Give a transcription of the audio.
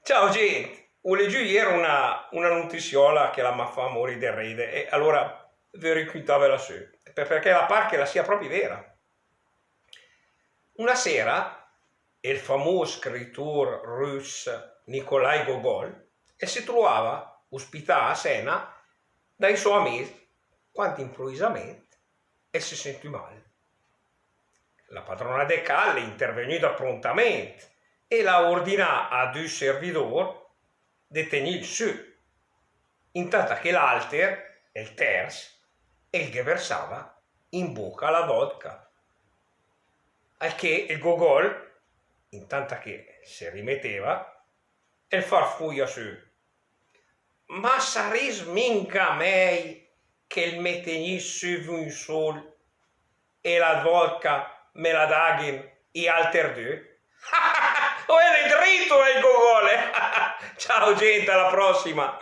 Ciao gente, ho leggiù ieri una notiziola che la mi fa morire del ride e allora vi raccontavo su, perché la par che la sia proprio vera. Una sera il famoso scrittore russo Nikolai Gogol e si trovava ospitato a cena dai suoi amici quando improvvisamente e si sentì male. La padrona del calle è intervenuta prontamente e la ordina a due servitori di tenere su, intanto che l'altro, il terzo, il che versava in bocca la vodka. Al che il gogol, intanto che si rimetteva, il farfuglio su. Ma saris minca mei che il mettegni su un sol e la vodka me la daghin i alter due? O è dritto il gogol! Ciao gente, alla prossima!